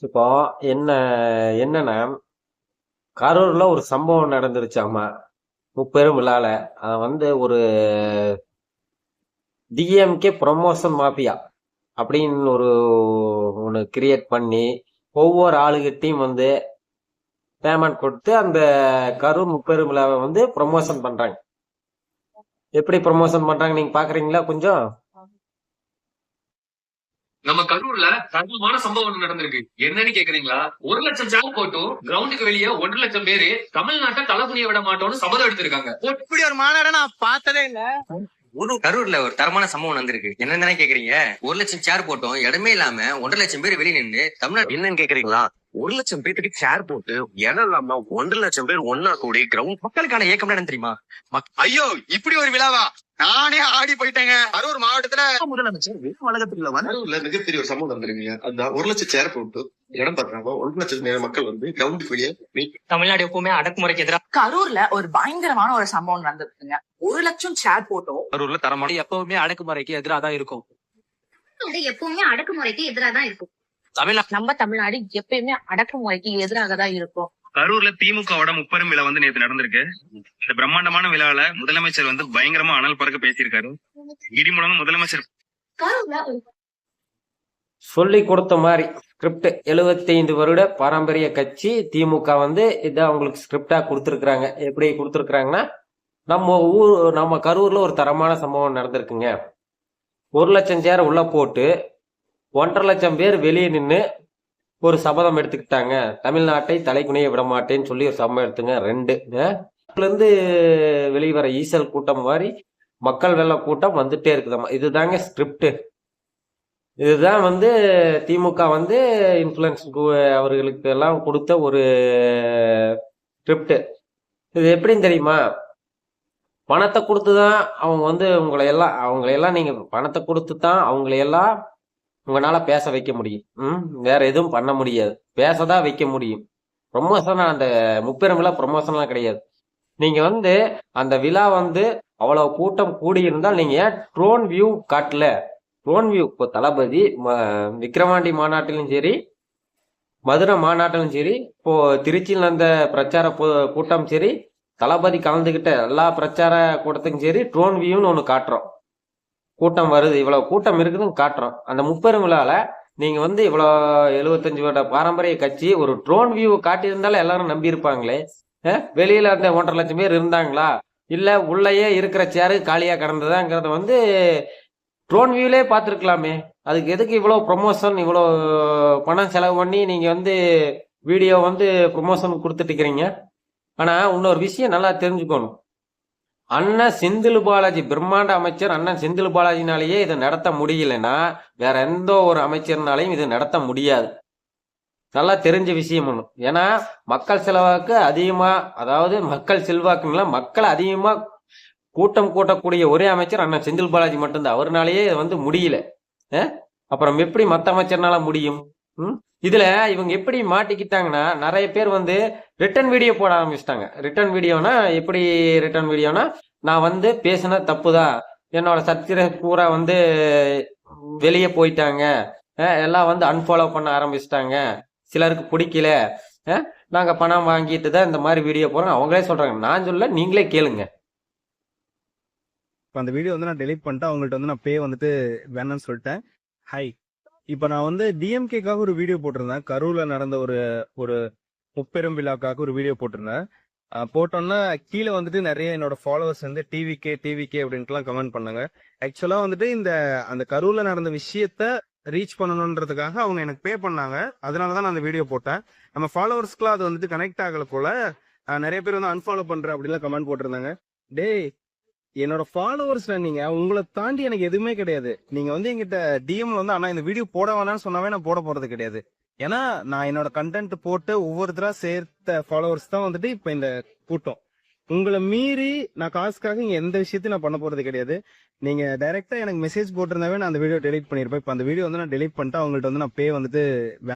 இப்போ என்ன என்னன்னா கரூர்ல ஒரு சம்பவம் நடந்துருச்சாமா முப்பெரும் விழால. அத ஒரு டிஎம்கே ப்ரொமோஷன் மாஃபியா அப்படின்னு ஒன்று கிரியேட் பண்ணி ஒவ்வொரு ஆளுகிட்டையும் பேமெண்ட் கொடுத்து அந்த கரூர் முப்பெரும் விழாவை ப்ரொமோஷன் பண்றாங்க. எப்படி ப்ரொமோஷன் பண்றாங்க நீங்க பாக்குறீங்களா கொஞ்சம்? நம்ம கரூர்ல தர்மமான சம்பவம் நடந்திருக்கு. என்னன்னு கேக்குறீங்களா? 1,00,000 சேர் போட்டும் கிரவுண்டுக்கு வெளியே 1,50,000 பேரு தமிழ்நாட்டை தலகுனிய விட மாட்டோம்னு சபதம் எடுத்திருக்காங்க. இப்படி ஒரு மாநாட நான் பார்த்ததே இல்ல. கரூர்ல ஒரு தரமான சம்பவம் நடந்திருக்கு. என்னன்னு கேக்குறீங்க? 1,00,000 சேர் போட்டோம் இடமே இல்லாம 1,50,000 பேர் வெளியே நின்று தமிழ்நாடு என்னன்னு கேக்குறீங்களா? 1,00,000 பேருக்கு சேர் போட்டு இடம் இல்லாம 1,00,000 பேர் ஒன்னா கூடி கிரவுண்ட் மக்களுக்கான இயக்கம் என்ன தெரியுமா? ஐயோ, இப்படி ஒரு விழாவா? நானே ஆடி போயிட்டேங்க. கரூர் மாவட்டத்துல முதலமைச்சர் உலகத்துல கரூர்ல மிகப்பெரிய ஒரு சம்பவம் நடந்திருக்குங்க. அந்த 1,00,000 சேர் போட்டு இடம் பாக்குறாங்க 1,00,000 மக்கள் கிரவுண்டுக்கு வெளியே. தமிழ்நாடு எப்பவுமே அடக்குமுறைக்கு எதிராக கரூர்ல ஒரு பயங்கரமான ஒரு சம்பவம் நடந்திருக்குங்க. 1,00,000 சேர் போட்டோம். கரூர்ல தரமான எப்பவுமே அடக்குமுறைக்கு எதிராக தான் இருக்கும். எப்பவுமே அடக்குமுறைக்கு எதிராக தான் இருக்கும். நம்ம தமிழ்நாடு எப்பயுமே அடக்குமுறைக்கு எதிராக தான் இருக்கும். கரூர்ல திமுகவோட முப்பெரும் விழா நேத்து நடந்திருக்கு. இந்த பிரம்மாண்டமான விழாவில முதலமைச்சர் பயங்கரமா அனல் பறக்க பேசியிருக்காரு. இடி மூலமா முதலமைச்சர் சொல்லி கொடுத்த மாதிரி ஸ்கிரிப்ட் 75 வருட பாரம்பரிய கட்சி திமுக இதை அவங்களுக்கு ஸ்கிரிப்டா கொடுத்துருக்குறாங்க. எப்படி கொடுத்துருக்குறாங்கன்னா, நம்ம கரூர்ல ஒரு தரமான சம்பவம் நடந்திருக்குங்க. 1,00,000 சேர் உள்ள போட்டு 1,50,000 பேர் வெளியே நின்று ஒரு சபதம் எடுத்துக்கிட்டாங்க. தமிழ்நாட்டை தலைக்குனிய விட மாட்டேன்னு சொல்லி ஒரு சபதம் எடுத்துங்க. 2 வெளிவர ஈசல் கூட்டம் மாதிரி மக்கள் வெள்ள கூட்டம் வந்துட்டே இருக்குதாம்மா. இதுதாங்க ஸ்கிரிப்ட். இதுதான் திமுக இன்ஃப்ளூயன்ஸ் அவர்களுக்கு எல்லாம் கொடுத்த ஒரு ஸ்கிரிப்ட். இது எப்படின்னு தெரியுமா? பணத்தை கொடுத்துதான் அவங்க அவங்களையெல்லாம் நீங்க பணத்தை கொடுத்து தான் அவங்களையெல்லாம் உங்களால பேச வைக்க முடியும். வேற எதுவும் பண்ண முடியாது. பேசதான் வைக்க முடியும். ப்ரொமோஷன் அந்த முப்பெரும் விழா ப்ரொமோஷன்லாம் கிடையாது. நீங்க அந்த விழா அவ்வளவு கூட்டம் கூடியிருந்தால் நீங்க ஏன் ட்ரோன் வியூ காட்டல? ட்ரோன் வியூ இப்போ தளபதி விக்கிரவாண்டி மாநாட்டிலும் சரி, மதுரை மாநாட்டிலும் சரி, இப்போ திருச்சியில் அந்த பிரச்சார கூட்டம் சரி, தளபதி கலந்துகிட்ட எல்லா பிரச்சார கூட்டத்துக்கும் சரி ட்ரோன் வியூன்னு ஒன்று காட்டுறோம். கூட்டம் வருது, இவ்வளவு கூட்டம் இருக்குதுன்னு காட்டுறோம். அந்த முப்பெரும் விழால நீங்க இவ்வளோ 75 வருட பாரம்பரிய கட்சி ஒரு ட்ரோன் வியூ காட்டியிருந்தாலும் எல்லாரும் நம்பி இருப்பாங்களே. வெளியில அந்த 1,50,000 பேர் இருந்தாங்களா, இல்ல உள்ளேயே இருக்கிற சேரு காலியா கிடந்ததாங்கிறத ட்ரோன் வியூலே பார்த்துருக்கலாமே. அதுக்கு எதுக்கு இவ்வளோ ப்ரொமோஷன், இவ்வளோ பணம் செலவு பண்ணி நீங்க வீடியோ ப்ரொமோஷன் கொடுத்துட்டு இருக்கிறீங்க? ஆனா இன்னொரு விஷயம் நல்லா தெரிஞ்சுக்கணும். அண்ணன் செந்தில் பாலாஜி பிரம்மாண்ட அமைச்சர். அண்ணன் செந்தில் பாலாஜினாலேயே இதை நடத்த முடியலன்னா வேற எந்த ஒரு அமைச்சர்னாலையும் இதை நடத்த முடியாது. நல்லா தெரிஞ்ச விஷயம் ஒண்ணு. ஏன்னா மக்கள் செல்வாக்கு அதிகமா, அதாவது மக்கள் செல்வாக்குங்களா, மக்கள் அதிகமா கூட்டம் கூட்டக்கூடிய ஒரே அமைச்சர் அண்ணன் செந்தில் பாலாஜி மட்டும்தான். அவர்னாலேயே முடியல. அப்புறம் எப்படி மத்த அமைச்சர்னால முடியும்? இதுல இவங்க எப்படி மாட்டிக்கிட்டாங்கன்னா, நிறைய பேர் ரிட்டன் வீடியோ போட ஆரம்பிச்சிட்டாங்க. ரிட்டன் வீடியோனா எப்படி? ரிட்டன் வீடியோனா, நான் பேசின தப்புதான், என்னோட சப்ஸ்கிரைபர் பூரா வெளியே போயிட்டாங்க, எல்லாம் அன்ஃபாலோ பண்ண ஆரம்பிச்சிட்டாங்க, சிலருக்கு பிடிக்கல, நாங்க பணம் வாங்கிட்டு தான் இந்த மாதிரி வீடியோ போறோம் அவங்களே சொல்றாங்க. நான் சொல்ல, நீங்களே கேளுங்க. இப்போ அந்த வீடியோ நான் டெலிட் பண்ணிட்டு அவங்கள்ட்ட நான் பே வேணும்னு சொல்லிட்டேன். ஹை, இப்போ நான் டிஎம்கேக்காக ஒரு வீடியோ போட்டிருந்தேன். கரூர்ல நடந்த ஒரு முப்பெரும் விழாக்காக ஒரு வீடியோ போட்டிருந்தேன். போட்டோன்னா கீழே நிறைய என்னோட ஃபாலோவர்ஸ் டிவிகே அப்படின்ட்டுலாம் கமெண்ட் பண்ணாங்க. ஆக்சுவலா அந்த கரூர்ல நடந்த விஷயத்த ரீச் பண்ணணுன்றதுக்காக அவங்க எனக்கு பே பண்ணாங்க. அதனாலதான் நான் அந்த வீடியோ போட்டேன். நம்ம ஃபாலோவர்ஸ்க்குலாம் அது கனெக்ட் ஆகல போல. நிறைய பேர் அன்ஃபாலோ பண்ற அப்படிலாம் கமெண்ட் போட்டிருந்தாங்க. டேய், என்னோட ஃபாலோவர்ஸ்ல நீங்க, உங்களை தாண்டி எனக்கு எதுவுமே கிடையாது. நீங்க எங்கிட்ட டிஎம்ல அண்ணா இந்த வீடியோ போட வேணாம்னு சொன்னாவே நான் போட போறது கிடையாது. ஏன்னா நான் என்னோட கண்டென்ட் போட்டு ஒவ்வொருத்தரா சேர்த்த ஃபாலோவர்ஸ் தான் இப்ப இந்த கூட்டம். உங்களை மீறி நான் காசுக்காக இங்க எந்த விஷயத்தையும் நான் பண்ண போறது கிடையாது. நீங்க டைரக்டா எனக்கு மெசேஜ் போட்டிருந்தாவே நான் அந்த வீடியோ டெலிட் பண்ணிருப்பேன். இப்ப அந்த வீடியோ நான் டெலிட் பண்ணிட்டு அவங்கள்ட்ட நான் பே